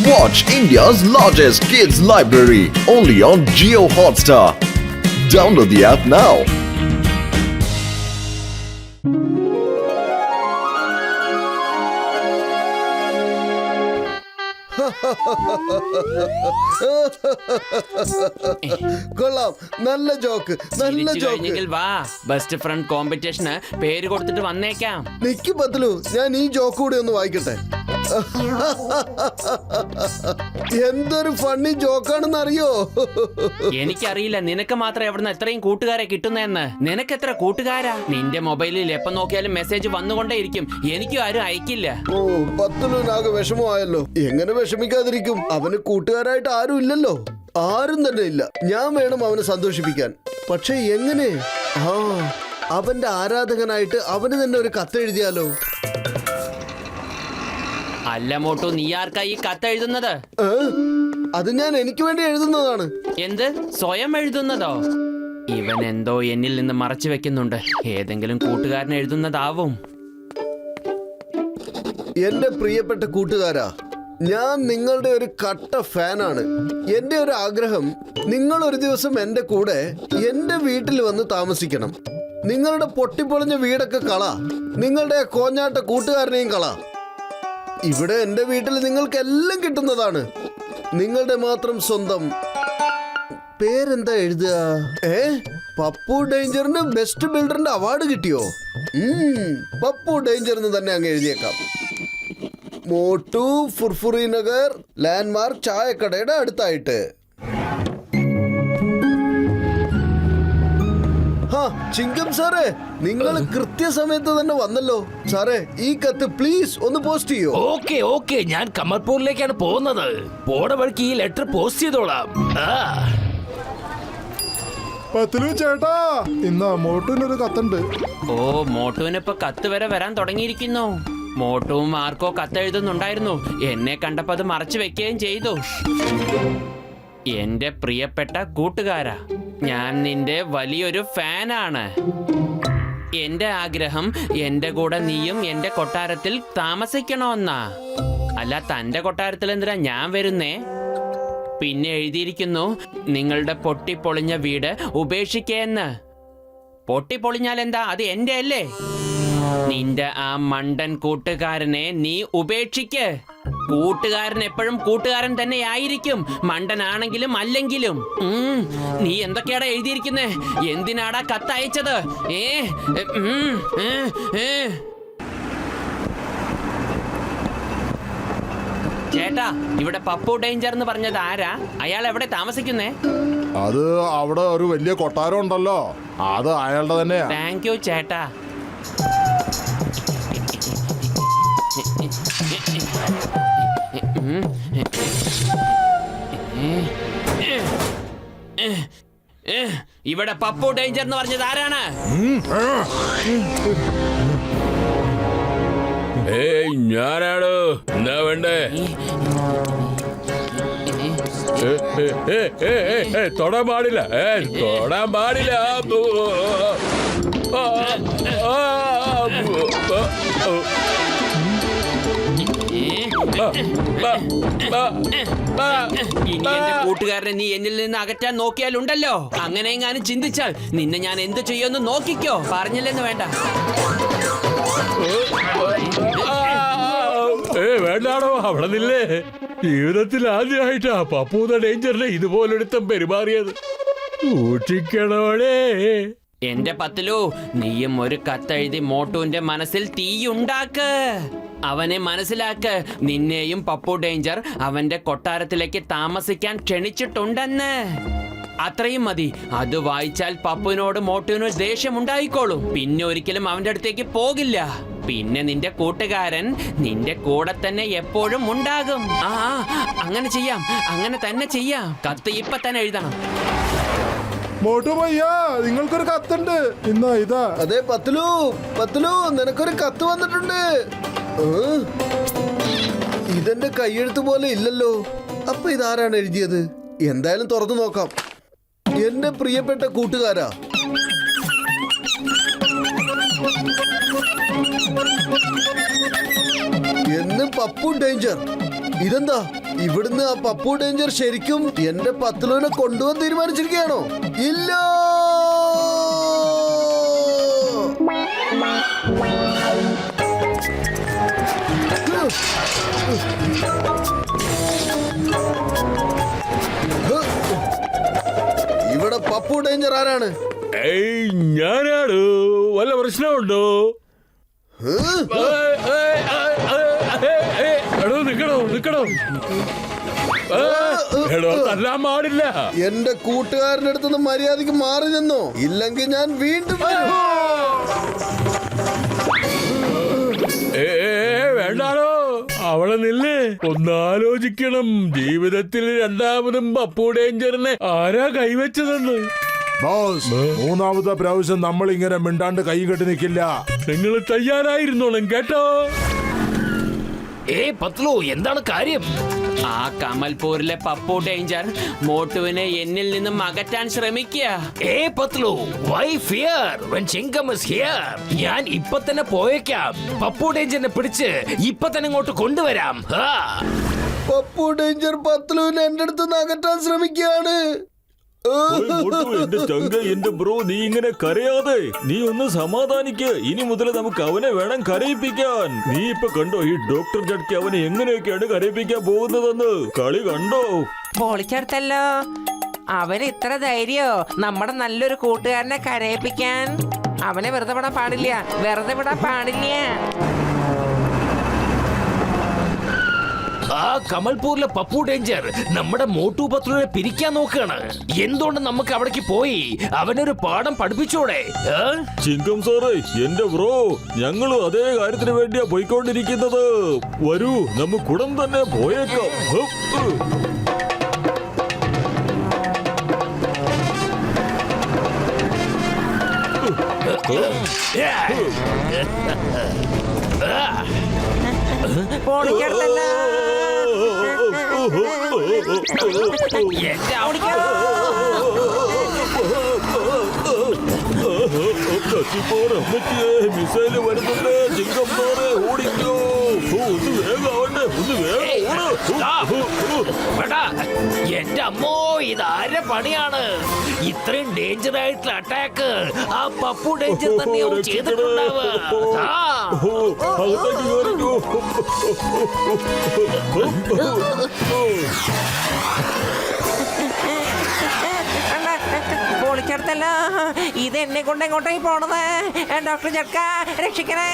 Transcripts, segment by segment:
Watch India's largest kids library only on Jio Hotstar. Download the app now. കൊള്ളാം, നല്ല joke, നല്ല joke. വാ, best friend കോമ്പറ്റീഷന് പേര് കൊടുത്തിട്ട് വന്നേക്കാം. നിക്ക് പത്ലു, ഞാൻ ഈ ജോക്ക് കൂടി ഒന്ന് വായിക്കട്ടെ. എന്തൊരു ഫണ്ണി ജോക്കാണെന്ന് അറിയോ? എനിക്കറിയില്ല നിനക്ക് മാത്രം എവിടുന്ന് എത്രയും കൂട്ടുകാരെ കിട്ടുന്നെന്ന്. നിനക്ക് എത്ര കൂട്ടുകാരാ? നിന്റെ മൊബൈലിൽ എപ്പോ നോക്കിയാലും മെസ്സേജ് വന്നുകൊണ്ടേയിരിക്കും. എനിക്കും ആരും അയക്കില്ല. ഓ, പത്ലുവിനാകെ വിഷമമായല്ലോ. എങ്ങനെ വിഷമിക്കാതിരിക്കും? അവന് കൂട്ടുകാരായിട്ട് ആരും ഇല്ലല്ലോ. ആരും തന്നെ ഇല്ല. ഞാൻ വേണം അവനെ സന്തോഷിപ്പിക്കാൻ. പക്ഷെ എങ്ങനെ? അവന്റെ ആരാധകനായിട്ട് അവന് തന്നെ ഒരു കത്തെഴുതിയാലോ? അല്ല മോട്ടു, നീ ആർക്കാ ഈ കത്ത് എഴുതുന്നത്? അത് ഞാൻ എനിക്ക് വേണ്ടി എഴുതുന്നതാണ്. എന്ത്, സ്വയം എഴുതുന്നതോ? ഇവൻ എന്തോ എന്നിൽ നിന്ന് മറച്ചു വെക്കുന്നുണ്ട്. ഏതെങ്കിലും കൂട്ടുകാരൻ എഴുതുന്നതാവും. എന്റെ പ്രിയപ്പെട്ട കൂട്ടുകാരാ, ഞാൻ നിങ്ങളുടെ ഒരു കട്ട ഫാനാണ്. എന്റെ ഒരു ആഗ്രഹം, നിങ്ങൾ ഒരു ദിവസം എന്റെ കൂടെ എന്റെ വീട്ടിൽ വന്ന് താമസിക്കണം. നിങ്ങളുടെ പൊട്ടിപ്പൊളിഞ്ഞ വീടൊക്കെ കള, നിങ്ങളുടെ കോഞ്ഞാട്ട കൂട്ടുകാരനെയും കള. ഇവിടെ എന്റെ വീട്ടിൽ നിങ്ങൾക്ക് എല്ലാം കിട്ടുന്നതാണ്. നിങ്ങളുടെ മാത്രം സ്വന്തം. പേരെന്താ എഴുതുക? പപ്പു ഡേഞ്ചറിന് ബെസ്റ്റ് ബിൽഡറിന്റെ അവാർഡ് കിട്ടിയോ? പപ്പു ഡേഞ്ചറിന് തന്നെ അങ്ങ് എഴുതിയേക്കാം. മോട്ടു ഫുർഫുറി നഗർ, ലാൻഡ്മാർക്ക് ചായക്കടയുടെ അടുത്തായിട്ട്. ചിങ്കം സാറേ, നിങ്ങൾ കൃത്യസമയത്ത് തന്നെ വന്നല്ലോ. സാറേ, ഈ കത്ത് പ്ലീസ് ഒന്ന് പോസ്റ്റ് ചെയ്യോ? ഓക്കെ, ഞാൻ കമർപൂരിലേക്കാണ് പോകുന്നത്. പോണ വഴിക്ക് ഈ ലെറ്റർ പോസ്റ്റ് ചെയ്തോളാം. പത്ലു ചേട്ടാ, ഇന്ന് മോട്ടുവിനൊരു കത്തുണ്ട്. ഓ, മോട്ടുവിനിപ്പോ കത്ത് വരെ വരാൻ തുടങ്ങിയിരിക്കുന്നു. മോട്ടുവും ആർക്കോ കത്തെഴുതുന്നുണ്ടായിരുന്നു. എന്നെ കണ്ടപ്പോ അത് മറച്ചു വെക്കുകയും ചെയ്തു. എന്റെ പ്രിയപ്പെട്ട കൂട്ടുകാരാ, ഞാൻ നിന്റെ വലിയൊരു ഫാനാണ്. എന്റെ ആഗ്രഹം എന്റെ കൂടെ നീയും എന്റെ കൊട്ടാരത്തിൽ താമസിക്കണമെന്നാ. അല്ല, തന്റെ കൊട്ടാരത്തിൽ എന്തിനാ ഞാൻ വരുന്നേ? പിന്നെ എഴുതിയിരിക്കുന്നു, നിങ്ങളുടെ പൊട്ടിപ്പൊളിഞ്ഞ വീട് ഉപേക്ഷിക്കേന്ന്. പൊട്ടിപ്പൊളിഞ്ഞാൽ എന്താ, അത് എന്റെ അല്ലേ? നിന്റെ ആ മണ്ടൻ കൂട്ടുകാരനെ നീ ഉപേക്ഷിക്ക്. കൂട്ടുകാരൻ എപ്പോഴും കൂട്ടുകാരൻ തന്നെ ആയിരിക്കും, മണ്ടനാണെങ്കിലും അല്ലെങ്കിലും. നീ എന്തൊക്കെയാടാ എഴുതിയിരിക്കുന്നേ? എന്തിനാടാ കത്ത് അയച്ചത്? ചേട്ടാ, ഇവിടെ പപ്പു ഡേഞ്ചർ എന്ന് പറഞ്ഞത് ആരാ? അയാൾ എവിടെ താമസിക്കുന്നേ? അത് അവിടെ ഒരു വലിയ കൊട്ടാരം ഉണ്ടല്ലോ, അത് അയാളുടെ തന്നെയാ. താങ്ക് യു ചേട്ടാ. ഇവിടെ പപ്പു ഡേഞ്ചർ എന്ന് പറഞ്ഞത് ആരാണ്? ഞാനാണ്. എന്താ വേണ്ടേ? തൊടാൻ പാടില്ല, തൊടാൻ പാടില്ല. ഇനി എന്റെ കൂട്ടുകാരനെ നീ എന്നിൽ നിന്ന് അകറ്റാൻ നോക്കിയാലുണ്ടല്ലോ, അങ്ങനെ എങ്ങാനും ചിന്തിച്ചാൽ നിന്നെ ഞാൻ എന്ത് ചെയ്യുമെന്ന് നോക്കിക്കോ. പറഞ്ഞില്ലെന്ന് വേണ്ട. വേണ്ടാണോ, അവിടെ നില്ലേ. ജീവിതത്തിൽ ആദ്യമായിട്ടാ പപ്പൂത ഡേഞ്ചറിനെ ഇതുപോലൊരുത്തം പെരുമാറിയത്. സൂക്ഷിക്കണോടേ. എന്റെ പത്ലു, നീയും ഒരു കത്തെഴുതി മോട്ടുവിന്റെ മനസ്സിൽ തീയുണ്ടാക്ക്. അവനെ മനസ്സിലാക്ക്, നിന്നെയും പപ്പു ഡേഞ്ചർ അവന്റെ കൊട്ടാരത്തിലേക്ക് താമസിക്കാൻ ക്ഷണിച്ചിട്ടുണ്ടെന്ന്. അത്രയും മതി. അത് വായിച്ചാൽ പപ്പുവിനോട് മോട്ടുവിന് ദേഷ്യം ഉണ്ടായിക്കോളും. പിന്നെ ഒരിക്കലും അവന്റെ അടുത്തേക്ക് പോകില്ല. പിന്നെ നിന്റെ കൂട്ടുകാരൻ നിന്റെ കൂടെ തന്നെ എപ്പോഴും ഉണ്ടാകും. അങ്ങനെ ചെയ്യാം, അങ്ങനെ തന്നെ ചെയ്യാം. കത്ത് ഇപ്പൊ തന്നെ എഴുതണം. മോട്ടു പയ്യ, നിങ്ങൾക്കൊരു കത്തുണ്ട്. ഇതാ. അതെ പത്ലു, നിനക്കൊരു കത്ത് വന്നിട്ടുണ്ട്. ഇതെന്റെ കൈയെഴുത്ത് പോലെ ഇല്ലല്ലോ. അപ്പൊ ഇതാരാണ് എഴുതിയത്? എന്തായാലും തുറന്നു നോക്കാം. എന്റെ പ്രിയപ്പെട്ട കൂട്ടുകാരാ, എന്ന് പപ്പു ഡേഞ്ചർ. ഇതെന്താ ഇവിടുന്ന് ആ പപ്പു ഡേഞ്ചർ ശരിക്കും എന്റെ പത്ലുവിനെ കൊണ്ടുപോകാൻ തീരുമാനിച്ചിരിക്കുകയാണോ? ഇല്ല. ഇവിടെ പപ്പു ഡേഞ്ചർ ആരാണ്? ഏയ് ഞാനാണ്. വല്ല പ്രശ്നമുണ്ടോ? എടോ നിക്കണോ നിക്കണോ. എടോ തല്ലാൻ പാടില്ല. എന്റെ കൂട്ടുകാരന്റെ അടുത്തുനിന്ന് മര്യാദക്ക് മാറി നിന്നോ, ഇല്ലെങ്കിൽ ഞാൻ വീണ്ടും വരും. വേണ്ടാണോ, അവളെ നില്ലേ. ഒന്നാലോചിക്കണം, ജീവിതത്തിൽ രണ്ടാമതും പപ്പു ഡേഞ്ചറിനെ ആരാ കൈവച്ചതെന്ന്. ബോസ്, മൂന്നാമത്തെ പ്രാവശ്യം നമ്മൾ ഇങ്ങനെ മിണ്ടാണ്ട് കൈ കെട്ടി നിൽക്കില്ല. നിങ്ങൾ തയ്യാറായിരുന്നോളും കേട്ടോ. പത്ലു, എന്താണ് കാര്യം? ആ കമൽപൂരിലെ പപ്പു ഡേഞ്ചർ മോട്ടുവിനെ എന്നിൽ നിന്നും അകറ്റാൻ ശ്രമിക്കുക. Patlu, why fear when Chingam is here? ഞാൻ ഇപ്പൊ തന്നെ പോയേക്കാം. പപ്പു ഡേഞ്ചറിനെ പിടിച്ച് ഇപ്പൊ തന്നെ ഇങ്ങോട്ട് കൊണ്ടുവരാം. പപ്പു ഡേഞ്ചർ പത്ലുവിനെ എന്റെ അടുത്ത് അകറ്റാൻ ശ്രമിക്കുകയാണ്. എന്റെ ചങ്ക, എന്റെ ബ്രോ, നീ ഇങ്ങനെ കരയാതെ, നീ ഒന്ന് സമാധാനിക്ക്. ഇനി മുതൽ നമുക്ക് അവനെ വേണം കരയിപ്പിക്കാൻ. നീ ഇപ്പൊ കണ്ടോ ഈ ഡോക്ടർ ജഡ്കി അവനെ എങ്ങനെയൊക്കെയാണ് കരയിപ്പിക്കാൻ പോകുന്നതെന്ന്? കളി കണ്ടോ? പൊളിച്ചെടുത്തല്ലോ. അവന് ഇത്ര ധൈര്യോ നമ്മുടെ നല്ലൊരു കൂട്ടുകാരനെ കരയിപ്പിക്കാൻ? അവനെ വെറുതെ വിടാൻ പാടില്ല, വെറുതെ വിടാൻ പാടില്ല. ആ കമൽപൂരിലെ പപ്പു ഡേഞ്ചർ നമ്മുടെ മോട്ടു പത്ലുവിനെ പിരിക്കാൻ നോക്കുകയാണ്. എന്തുകൊണ്ട് നമുക്ക് അവിടേക്ക് പോയി അവനൊരു പാഠം പഠിപ്പിച്ചൂടെ? ചിങ്കം സാറേ, എന്റെ ബ്രോ, ഞങ്ങളും അതേ കാര്യത്തിന് വേണ്ടിയാ പോയിക്കൊണ്ടിരിക്കുന്നത്. വരൂ, നമുക്ക് ഉടൻ തന്നെ പോയേക്കാം. പൊളിച്ചെടുത്തല്ലോ. മിസൈല് വരുന്നുണ്ട്. ചിങ്കം സാറേ, ഓടിക്കോ. ഒന്ന് വേഗം ആവട്ടെ, ഒന്ന് എന്റെ അമ്മോ, ഇതാരെ പണിയാണ്? ഇത്രയും ഡേഞ്ചർ ആയിട്ടുള്ള അറ്റാക്ക് ആ പപ്പു ഡേഞ്ചർ തന്നെയാവും ചെയ്തിട്ടുണ്ടാവുക. അകത്തേക്ക് കയറിക്കോ. പൊളിച്ചെടുത്തല്ലോ. ഇത് എന്നെ കൊണ്ട് എങ്ങോട്ടേക്ക് പോണത്? ഡോക്ടർ ജഡ്ക, രക്ഷിക്കണേ.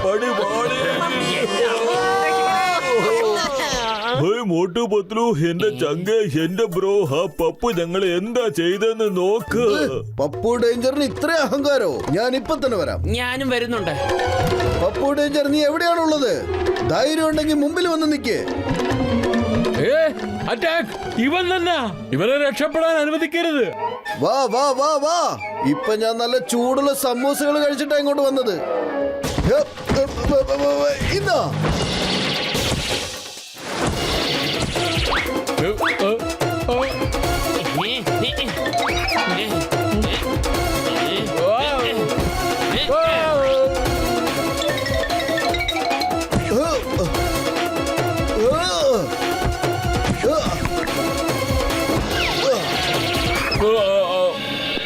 പടി പാടി. മോട്ടു പത്ലു, എന്റെ ചങ്ക, എന്റെ ബ്രോ, ആ പപ്പു ഞങ്ങളെ എന്താ ചെയ്തെന്ന് നോക്ക്. പപ്പു ഡേഞ്ചറിന് ഇത്ര അഹങ്കാരോ? ഞാൻ ഇപ്പൊ തന്നെ വരാം. ഞാനും വരുന്നുണ്ട്. പപ്പു ഡേഞ്ചർ, നീ എവിടെയാണുള്ളത്? ധൈര്യം ഉണ്ടെങ്കിൽ മുമ്പിൽ വന്ന് നിൽക്കേ. അറ്റാക്ക് ഇവൻ തന്നെ. ഇവനെ രക്ഷപ്പെടാൻ അനുവദിക്കരുത്. വാ വാ വാ വാ. ഇപ്പൊ ഞാൻ നല്ല ചൂടുള്ള സമൂസകൾ കഴിച്ചിട്ടാ ഇങ്ങോട്ട് വന്നത്. ഇന്നാ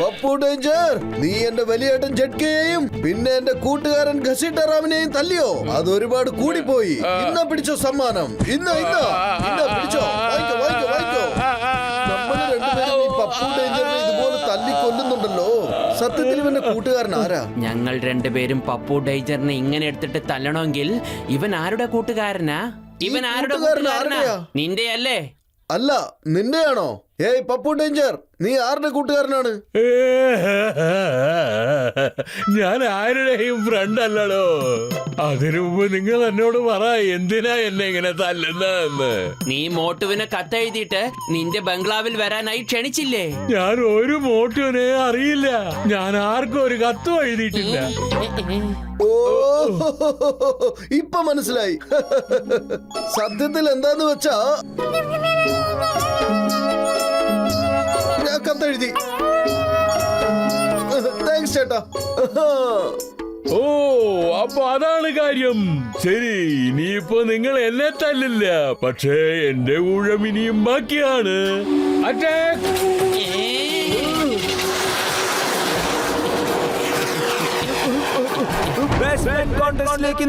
പപ്പു ഡേഞ്ചർ, നീ എന്റെ വലിയേട്ടൻ ജഡ്കയെയും പിന്നെ എന്റെ കൂട്ടുകാരൻ ഘസീട്ടറാമിനെയും തല്ലിയോ? അത് ഒരുപാട് കൂടിപ്പോയി. ഇന്ന പിടിച്ചോ സമ്മാനം. ഇന്ന പിടിച്ചോ. വായിക്കോ വായിക്കോ വായിക്കോ. നമ്മള് രണ്ടുപേരും ഈ പപ്പു ഡേഞ്ചറിനെ ഇതുപോലെ തല്ലിക്കൊല്ലുന്നുണ്ടല്ലോ. സത്യത്തിൽ ഇവന്റെ കൂട്ടുകാരൻ ആരാ? ഞങ്ങൾ രണ്ടുപേരും പപ്പു ഡേഞ്ചറിനെ ഇങ്ങനെ എടുത്തിട്ട് തല്ലണമെങ്കിൽ ഇവൻ ആരുടെ കൂട്ടുകാരനാ? ഇവൻ ആരുടെ കൂട്ടുകാരനാ? നിന്റെ അല്ലേ? അല്ല, നിന്റെയാണോ? ഏയ് പപ്പു ഡേഞ്ചർ, നീ ആരുടെ കൂട്ടുകാരനാണ്? ഞാൻ ആരുടെയും ഫ്രണ്ട് അല്ലടോ. അതിനു മുമ്പ് നിങ്ങൾ എന്നോട് പറ, എന്തിനാ എന്നെ ഇങ്ങനെ തല്ലുന്നതെന്ന്. നീ മോട്ടുവിനെ കത്തെഴുതിയിട്ട് നിന്റെ ബംഗ്ലാവിൽ വരാനായി ക്ഷണിച്ചില്ലേ? ഞാൻ ഒരു മോട്ടുവിനെ അറിയില്ല. ഞാൻ ആർക്കും ഒരു കത്തും എഴുതിയിട്ടില്ല. ഓ, ഇപ്പൊ മനസ്സിലായി. സത്യത്തിൽ എന്താന്ന് വെച്ചാ കത്തെഴുതി. താങ്ക്സ് ചേട്ടാ. ഓ അപ്പൊ അതാണ് കാര്യം. ശരി, ഇനിയിപ്പോ നിങ്ങൾ എന്നെ തല്ലില്ല, പക്ഷേ എന്റെ ഊഴം ഇനിയും ബാക്കിയാണ്. അറ്റാക്ക്!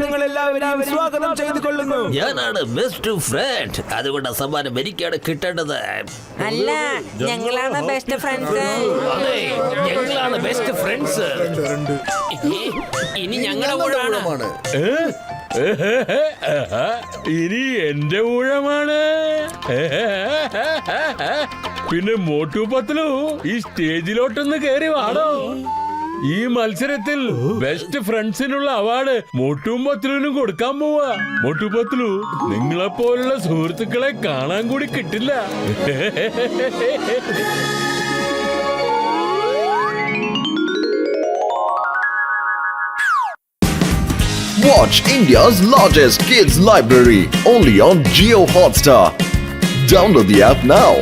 നിങ്ങൾ എല്ലാവരും സ്വാഗതം ചെയ്തു കൊള്ളുന്നു. ഞാനാണ് ബെസ്റ്റ് ഫ്രണ്ട്, അതുകൊണ്ട് സമ്മാനം എനിക്കാണ് കിട്ടേണ്ടത്. അല്ല, ഞങ്ങളാണ് ബെസ്റ്റ് ഫ്രണ്ട്സ്. അതെ, ഞങ്ങളാണ് ബെസ്റ്റ് ഫ്രണ്ട്സ്. ഇനി ഞങ്ങളുടെ ഊഴമാണ്. ഊഴമാണ്. ഇനി എന്റെ ഊഴമാണ്. പിന്നെ മോട്ടു പത്ലു ഈ സ്റ്റേജിലോട്ടൊന്ന് കയറി വാടോ. ഈ മത്സരത്തിൽ ബെസ്റ്റ് ഫ്രണ്ട്സിനുള്ള അവാർഡ് മോട്ടും പത്ലുവിനും കൊടുക്കാൻ പോവാ. മോട്ടു പത്ലു, നിങ്ങളെ പോലുള്ള സുഹൃത്തുക്കളെ കാണാൻ കൂടി കിട്ടില്ല. Watch India's largest kids library only on Jio Hotstar. Download the app now.